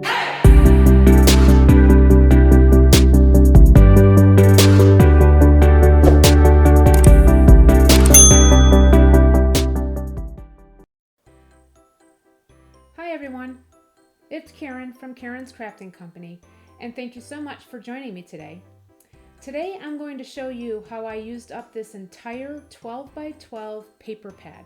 Hi everyone, it's Karen from Karen's Crafting Company, and thank you so much for joining me today. Today I'm going to show you how I used up this entire 12 by 12 paper pad.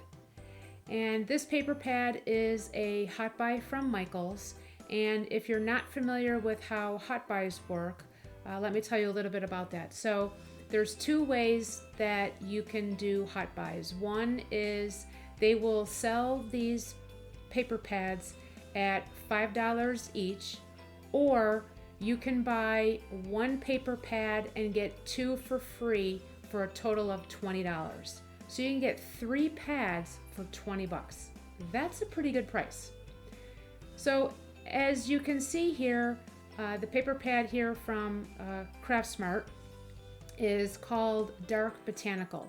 And this paper pad is a hot buy from Michaels, and if you're not familiar with how hot buys work, let me tell you a little bit about that. So there's two ways that you can do hot buys. One is they will sell these paper pads at $5 each, or you can buy one paper pad and get two for free for a total of $20. So you can get 3 pads for 20 bucks. That's a pretty good price. So as you can see here, the paper pad here from Craftsmart is called Dark Botanical.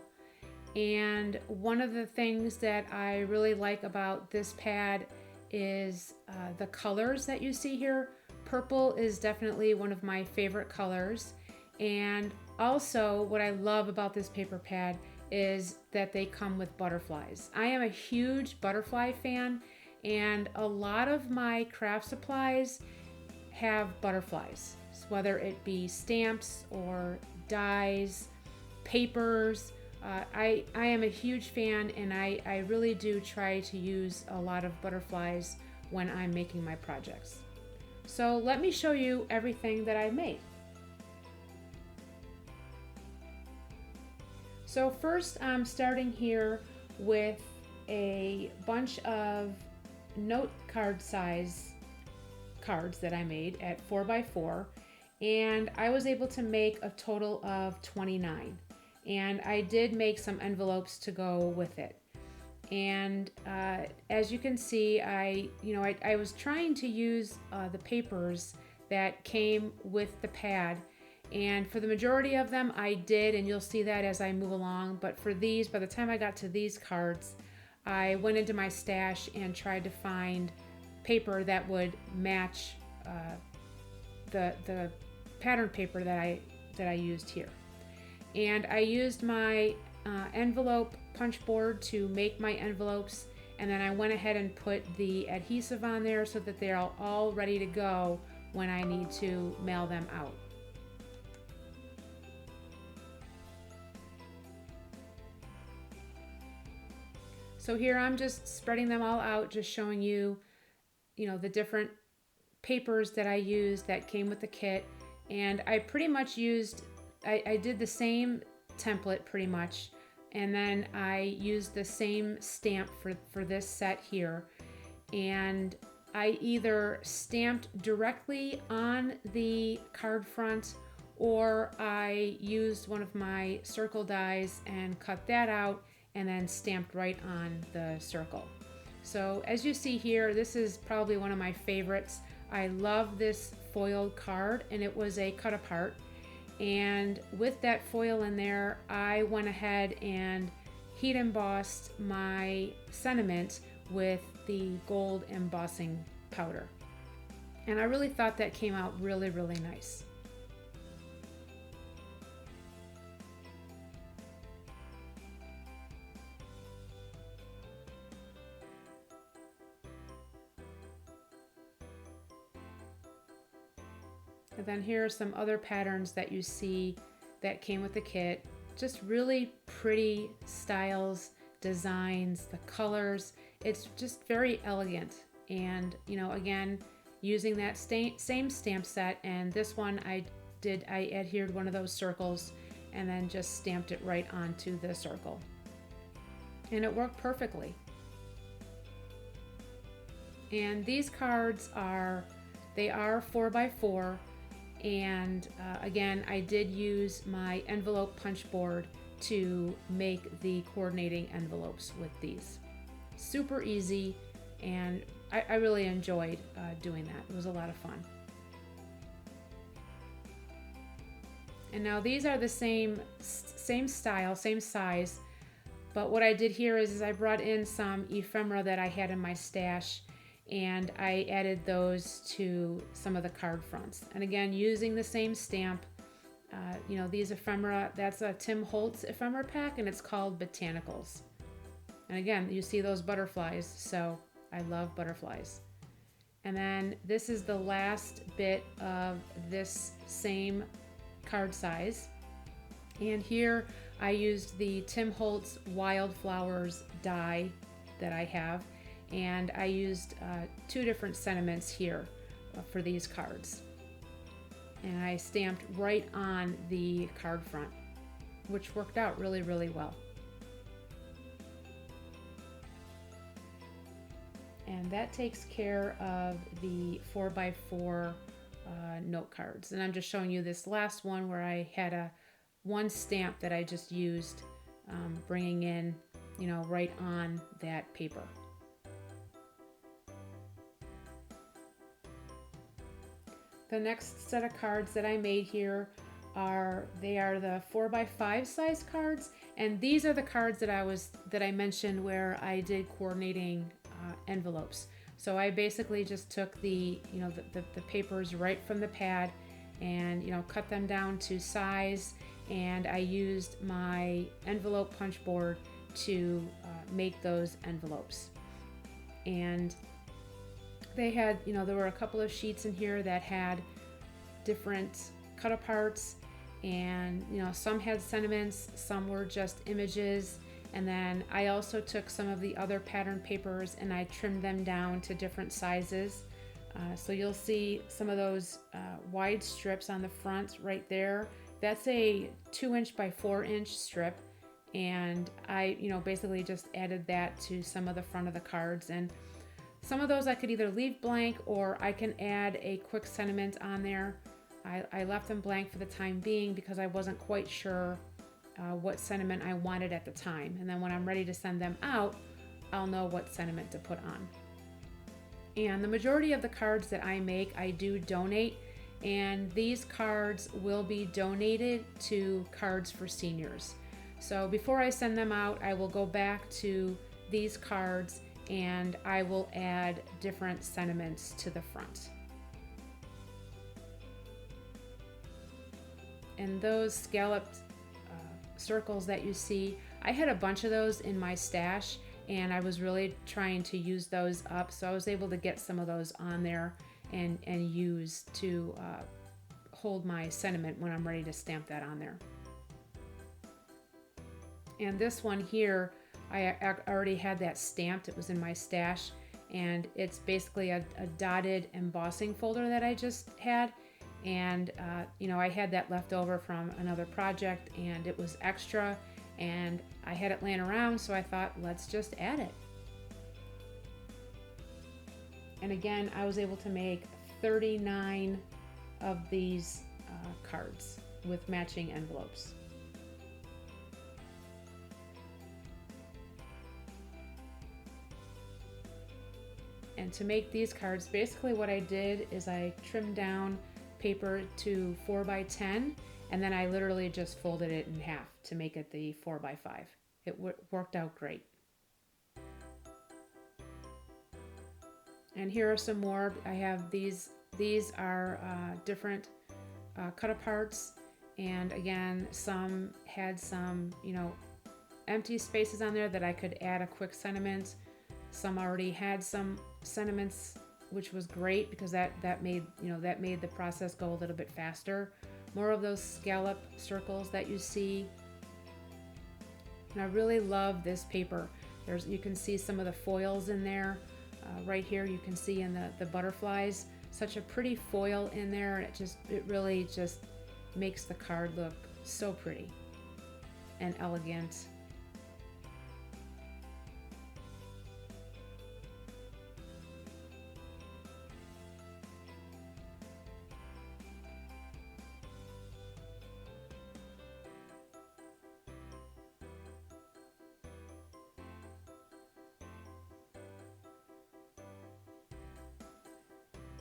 And one of the things that I really like about this pad is the colors that you see here. Purple is definitely one of my favorite colors. And also what I love about this paper pad is that they come with butterflies. I am a huge butterfly fan, and a lot of my craft supplies have butterflies, whether it be stamps or dies, papers. I am a huge fan, and I really do try to use a lot of butterflies when I'm making my projects. So let me show you everything that I made. So first I'm starting here with a bunch of note card size cards that I made at 4x4, and I was able to make a total of 29. And I did make some envelopes to go with it. And as you can see, I was trying to use the papers that came with the pad, and for the majority of them I did, and you'll see that as I move along. But for these, by the time I got to these cards, I went into my stash and tried to find paper that would match the pattern paper that I used here. And I used my envelope punch board to make my envelopes, and then I went ahead and put the adhesive on there so that they're all ready to go when I need to mail them out. So here I'm just spreading them all out, just showing you, the different papers that I used that came with the kit. And I pretty much used, I did the same template pretty much, and then I used the same stamp for this set here. And I either stamped directly on the card front, or I used one of my circle dies and cut that out and then stamped right on the circle. So as you see here, this is probably one of my favorites. I love this foiled card, and it was a cut apart. And with that foil in there, I went ahead and heat embossed my sentiment with the gold embossing powder. And I really thought that came out really, really nice. And then here are some other patterns that you see that came with the kit. Just really pretty styles, designs, the colors. It's just very elegant. And again, using that same stamp set, and this one I adhered one of those circles and then just stamped it right onto the circle. And it worked perfectly. And these cards are 4x4. And again, I did use my envelope punch board to make the coordinating envelopes with these. Super easy, and I really enjoyed doing that. It was a lot of fun. And now these are the same style, same size, but what I did here is I brought in some ephemera that I had in my stash, and I added those to some of the card fronts. And again, using the same stamp. You know, these ephemera, that's a Tim Holtz ephemera pack, and it's called Botanicals. And again, you see those butterflies, so I love butterflies. And then this is the last bit of this same card size. And here I used the Tim Holtz Wildflowers die that I have, and I used 2 different sentiments here for these cards. And I stamped right on the card front, which worked out really, really well. And that takes care of the 4x4 note cards. And I'm just showing you this last one where I had one stamp that I just used, bringing in, you know, right on that paper. The next set of cards that I made here are the 4x5 size cards, and these are the cards that I mentioned where I did coordinating envelopes. So I basically just took the papers right from the pad and, you know, cut them down to size, and I used my envelope punch board to make those envelopes. And they had, you know, there were a couple of sheets in here that had different cut aparts, and, you know, some had sentiments, some were just images. And then I also took some of the other pattern papers and I trimmed them down to different sizes. So you'll see some of those wide strips on the front right there. That's a 2" by 4" strip, and I, you know, basically just added that to some of the front of the cards. And some of those I could either leave blank or I can add a quick sentiment on there. I left them blank for the time being because I wasn't quite sure what sentiment I wanted at the time. And then when I'm ready to send them out, I'll know what sentiment to put on. And the majority of the cards that I make, I do donate, and these cards will be donated to Cards for Seniors. So before I send them out, I will go back to these cards and I will add different sentiments to the front. And those scalloped circles that you see, I had a bunch of those in my stash, and I was really trying to use those up, so I was able to get some of those on there and use to hold my sentiment when I'm ready to stamp that on there. And this one here, I already had that stamped. It was in my stash, and it's basically a dotted embossing folder that I just had. And you know, I had that left over from another project, and it was extra, and I had it laying around, so I thought, let's just add it. And again, I was able to make 39 of these cards with matching envelopes. And to make these cards, basically what I did is I trimmed down paper to 4x10, and then I literally just folded it in half to make it the 4x5. It worked out great. And here are some more. I have these are different cut aparts, and again, some had some, you know, empty spaces on there that I could add a quick sentiment. Some already had some sentiments, which was great because that made the process go a little bit faster. More of those scallop circles that you see. And I really love this paper. You can see some of the foils in there. Right here you can see in the butterflies. Such a pretty foil in there, and it really just makes the card look so pretty and elegant.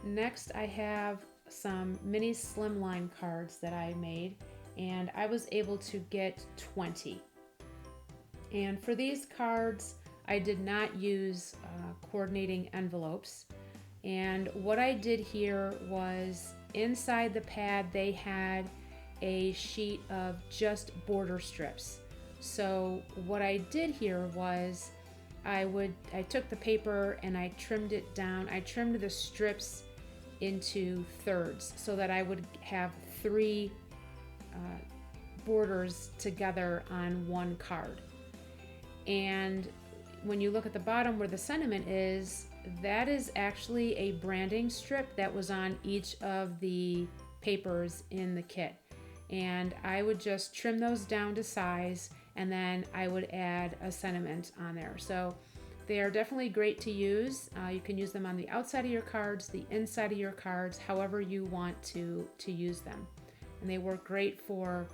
Next, I have some mini slimline cards that I made, and I was able to get 20. And for these cards, I did not use coordinating envelopes. And what I did here was inside the pad they had a sheet of just border strips. So what I did here was I took the paper and I trimmed it down. I trimmed the strips into thirds so that I would have three borders together on one card. And when you look at the bottom where the sentiment is, that is actually a branding strip that was on each of the papers in the kit. And I would just trim those down to size, and then I would add a sentiment on there. So they are definitely great to use. You can use them on the outside of your cards, the inside of your cards, however you want to use them. And they work great for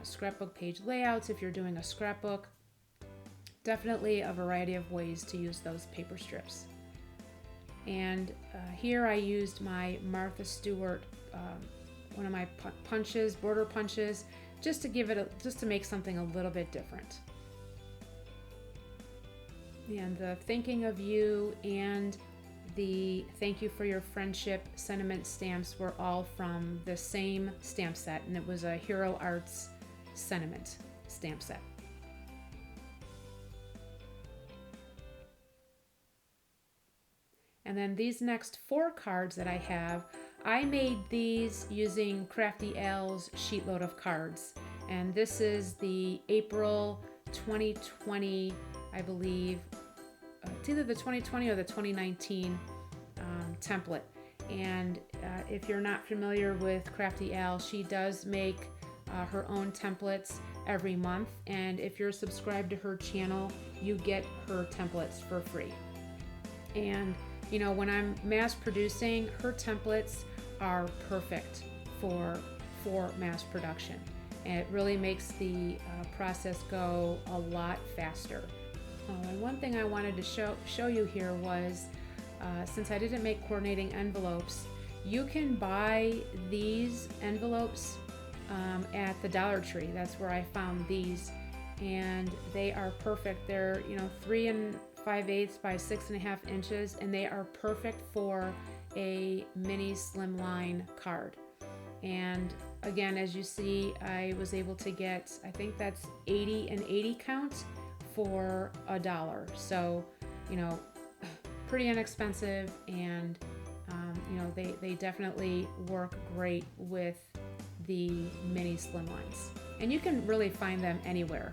scrapbook page layouts if you're doing a scrapbook. Definitely a variety of ways to use those paper strips. And here I used my Martha Stewart, one of my punches, border punches, just to make something a little bit different. And the thinking of you and the thank you for your friendship sentiment stamps were all from the same stamp set, and it was a Hero Arts sentiment stamp set. And then these next 4 cards that I have, I made these using Crafty Al's sheetload of cards. And this is the April 2020, I believe, it's either the 2020 or the 2019 template. And if you're not familiar with Crafty Al, she does make her own templates every month. And if you're subscribed to her channel, you get her templates for free. And you know, when I'm mass producing, her templates are perfect for mass production. And it really makes the process go a lot faster. And one thing I wanted to show you here was, since I didn't make coordinating envelopes, you can buy these envelopes at the Dollar Tree. That's where I found these, and they are perfect. They're 3 5/8 by 6.5 inches, and they are perfect for a mini slimline card. And again, as you see, I was able to get, I think that's 80 count for $1. So, pretty inexpensive, and they definitely work great with the mini slimlines. And you can really find them anywhere.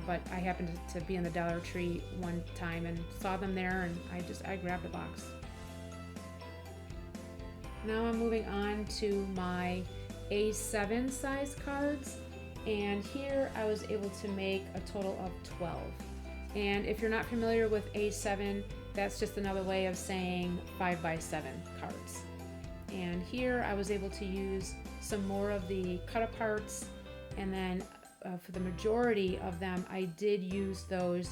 But I happened to be in the Dollar Tree one time and saw them there, and I grabbed a box. Now I'm moving on to my A7 size cards, and here I was able to make a total of 12. And if you're not familiar with A7, that's just another way of saying 5x7 cards. And here I was able to use some more of the cut aparts, and then for the majority of them, I did use those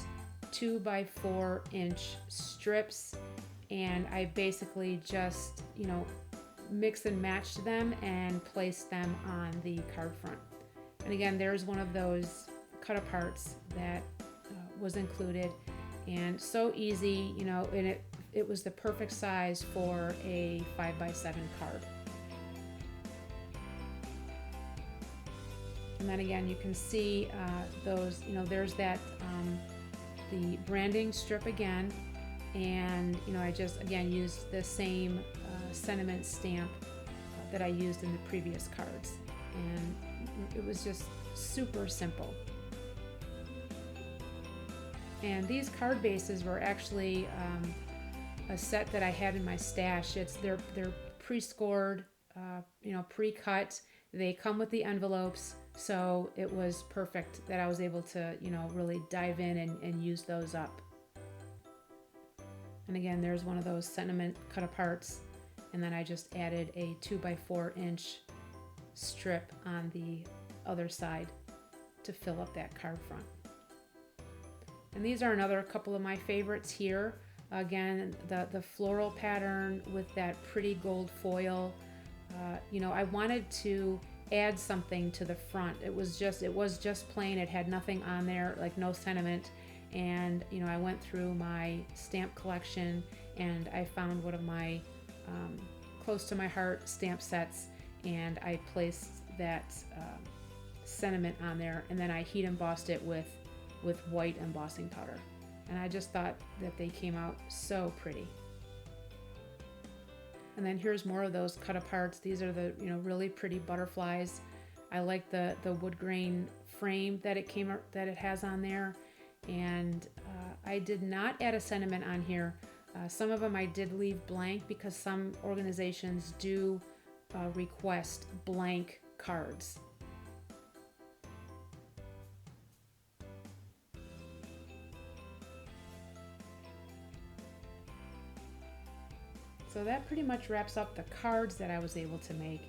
2x4 inch strips, and I basically just, mix and matched them and placed them on the card front. And again, there's one of those cut aparts that was included, and so easy, and it was the perfect size for a 5x7 card. And then again, you can see those, there's that, the branding strip again. And, I just, again, used the same sentiment stamp that I used in the previous cards. And it was just super simple. And these card bases were actually a set that I had in my stash. They're pre-scored, pre-cut. They come with the envelopes. So it was perfect that I was able to, really dive in and use those up. And again, there's one of those sentiment cut aparts. And then I just added a 2x4 inch strip on the other side to fill up that card front. And these are another couple of my favorites here. Again, the floral pattern with that pretty gold foil. I wanted to add something to the front. It was just plain. It had nothing on there, like no sentiment. and I went through my stamp collection and I found one of my close to my heart stamp sets, and I placed that sentiment on there, and then I heat embossed it with white embossing powder, and I just thought that they came out so pretty. And then here's more of those cut aparts. These are the really pretty butterflies. I like the wood grain frame that it has on there, and I did not add a sentiment on here. Some of them I did leave blank because some organizations do request blank cards. So that pretty much wraps up the cards that I was able to make.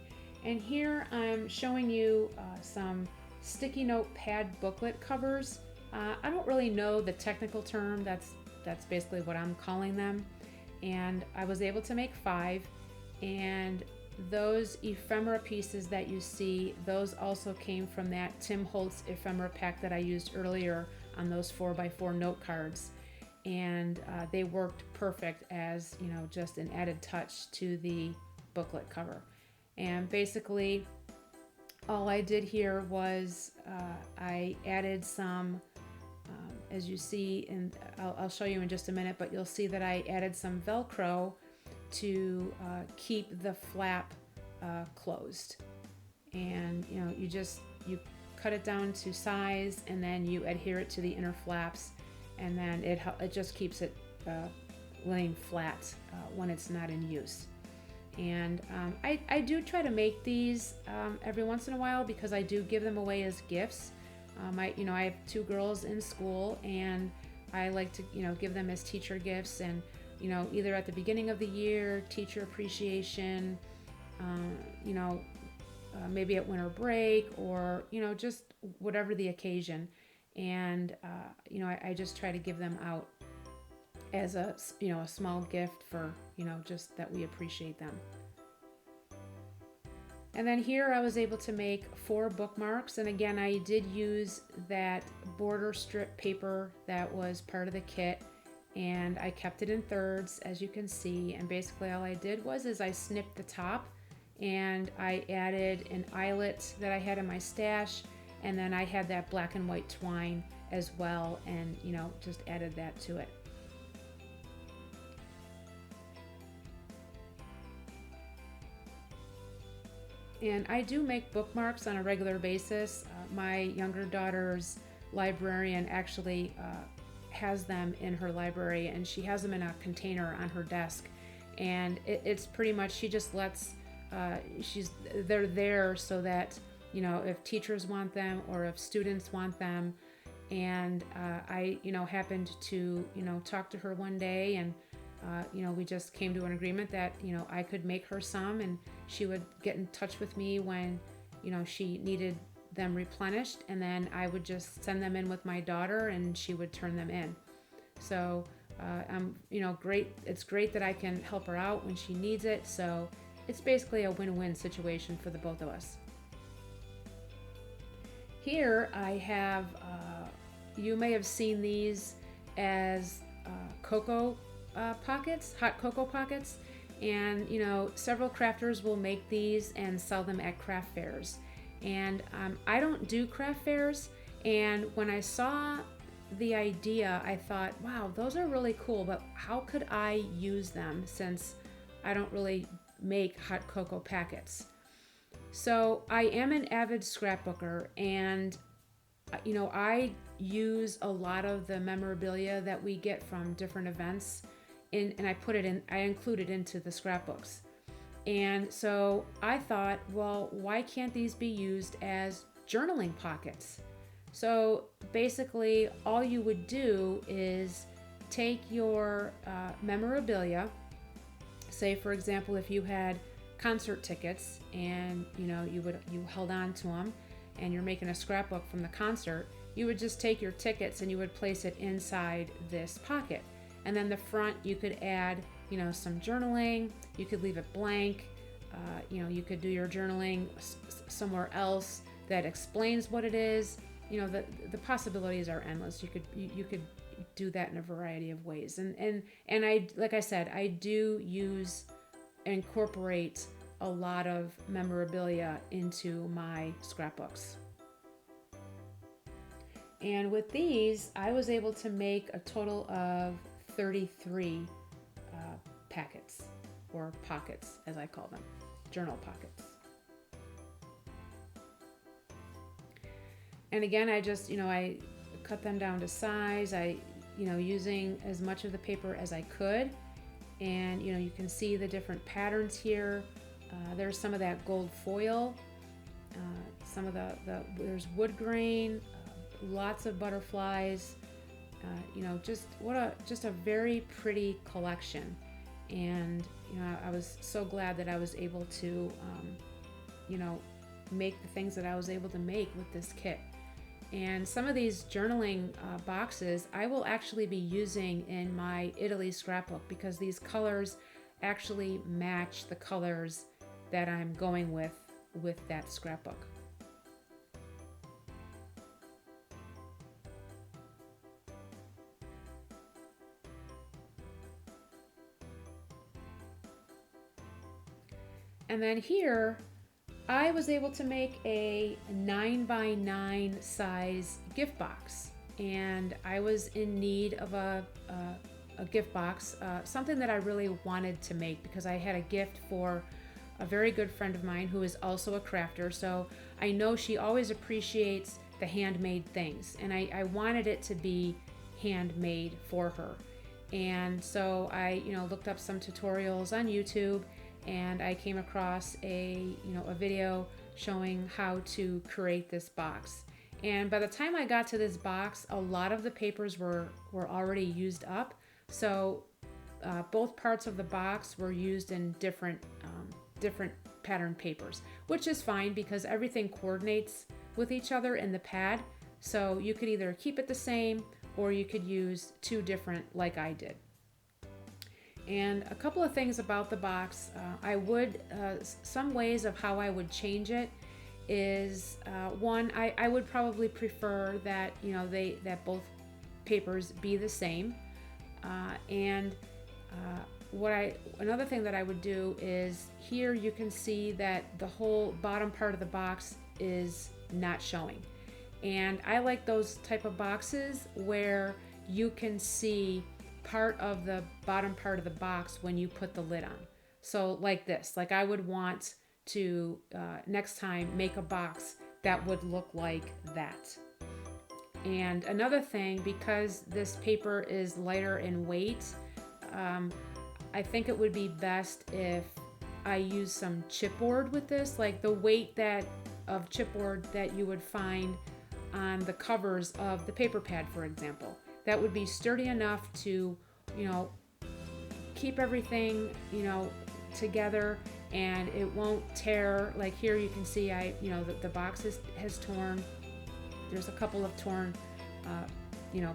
And here I'm showing you some sticky note pad booklet covers. I don't really know the technical term, that's basically what I'm calling them. And I was able to make 5, and those ephemera pieces that you see, those also came from that Tim Holtz ephemera pack that I used earlier on those 4x4 note cards. And they worked perfect as just an added touch to the booklet cover. And basically all I did here was I added some as you see, and I'll show you in just a minute, but you'll see that I added some Velcro to keep the flap closed. And you cut it down to size, and then you adhere it to the inner flaps, and then it just keeps it laying flat when it's not in use. And I do try to make these every once in a while because I do give them away as gifts. I have 2 girls in school, and I like to give them as teacher gifts, and either at the beginning of the year, teacher appreciation, maybe at winter break, or just whatever the occasion. And I just try to give them out as a small gift for just that we appreciate them. And then here I was able to make 4 bookmarks, and again I did use that border strip paper that was part of the kit, and I kept it in thirds, as you can see. And basically all I did was I snipped the top, and I added an eyelet that I had in my stash, and then I had that black and white twine as well, and just added that to it. And I do make bookmarks on a regular basis. My younger daughter's librarian actually has them in her library, and she has them in a container on her desk. And it's pretty much, she just lets, they're there so that, if teachers want them or if students want them. And I, happened to, talk to her one day, and we just came to an agreement that, I could make her some, and she would get in touch with me when, she needed them replenished, and then I would just send them in with my daughter, and she would turn them in. So, great. It's great that I can help her out when she needs it. So it's basically a win-win situation for the both of us. Here I have, you may have seen these as cocoa pockets, hot cocoa pockets, and several crafters will make these and sell them at craft fairs. And I don't do craft fairs, and when I saw the idea, I thought, wow, those are really cool, but how could I use them since I don't really make hot cocoa packets? So I am an avid scrapbooker, and I use a lot of the memorabilia that we get from different events and I include it into the scrapbooks. And so I thought, well, why can't these be used as journaling pockets? So basically all you would do is take your memorabilia, say for example if you had concert tickets and you held on to them and you're making a scrapbook from the concert, you would just take your tickets and you would place it inside this pocket. And then the front you could add some journaling, you could leave it blank, you could do your journaling somewhere else that explains what it is. The possibilities are endless. You could do that in a variety of ways. And I, like I said, I do incorporate a lot of memorabilia into my scrapbooks. And with these, I was able to make a total of 33 packets, or pockets as I call them, journal pockets. And again, I just, I cut them down to size. Using as much of the paper as I could. And, you can see the different patterns here. There's some of that gold foil, some of there's wood grain, lots of butterflies, just a very pretty collection. And, I was so glad that I was able to, make the things that I was able to make with this kit. And some of these journaling boxes I will actually be using in my Italy scrapbook, because these colors actually match the colors that I'm going with that scrapbook. And then here, I was able to make a 9x9 size gift box, and I was in need of a gift box, something that I really wanted to make because I had a gift for a very good friend of mine who is also a crafter. So I know she always appreciates the handmade things, and I wanted it to be handmade for her. And so I looked up some tutorials on YouTube, and I came across a video showing how to create this box. And by the time I got to this box, a lot of the papers were already used up. So both parts of the box were used in different pattern papers, which is fine because everything coordinates with each other in the pad. So you could either keep it the same, or you could use two different like I did. And a couple of things about the box, some ways of how I would change it is, one, I would probably prefer that, that both papers be the same. Another thing that I would do is, here you can see that the whole bottom part of the box is not showing. And I like those type of boxes where you can see part of the bottom part of the box when you put the lid on. So like this, like I would want to next time make a box that would look like that. And another thing, because this paper is lighter in weight, I think it would be best if I use some chipboard with this, like the weight of chipboard that you would find on the covers of the paper pad, for example. That would be sturdy enough to, keep everything, together, and it won't tear. Like here you can see the box has torn. There's a couple of torn,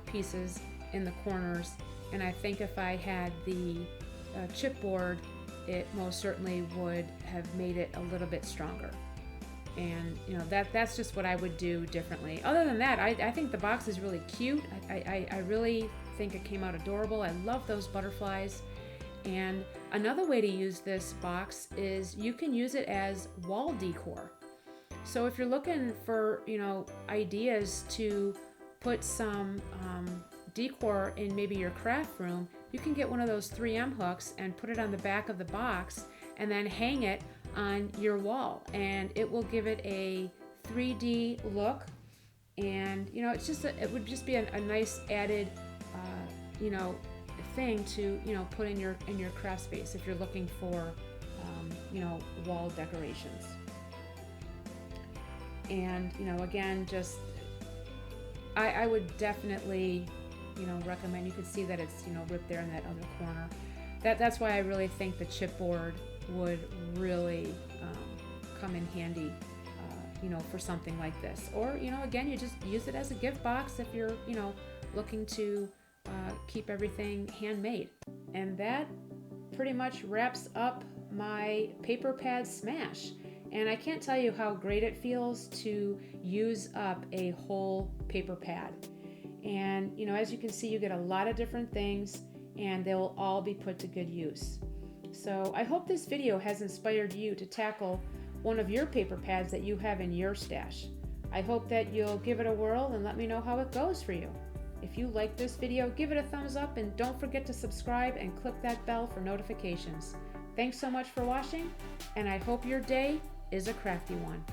pieces in the corners. And I think if I had the chipboard, it most certainly would have made it a little bit stronger. And that's just what I would do differently. Other than that, I think the box is really cute. I really think it came out adorable. I love those butterflies. And another way to use this box is you can use it as wall decor. So if you're looking for ideas to put some decor in maybe your craft room, you can get one of those 3M hooks and put it on the back of the box and then hang it on your wall, and it will give it a 3D look. And it would just be a nice added thing to put in your craft space if you're looking for wall decorations. And again, just I would definitely recommend. You can see that it's ripped there in that other corner. That's why I really think the chipboard would really come in handy, for something like this. Or again, you just use it as a gift box if you're looking to keep everything handmade. And that pretty much wraps up my paper pad smash. And I can't tell you how great it feels to use up a whole paper pad. And as you can see, you get a lot of different things, and they will all be put to good use. So I hope this video has inspired you to tackle one of your paper pads that you have in your stash. I hope that you'll give it a whirl and let me know how it goes for you. If you like this video, give it a thumbs up and don't forget to subscribe and click that bell for notifications. Thanks so much for watching, and I hope your day is a crafty one.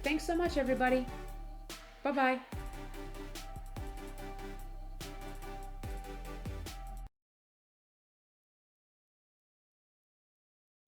Thanks so much, everybody. Bye-bye.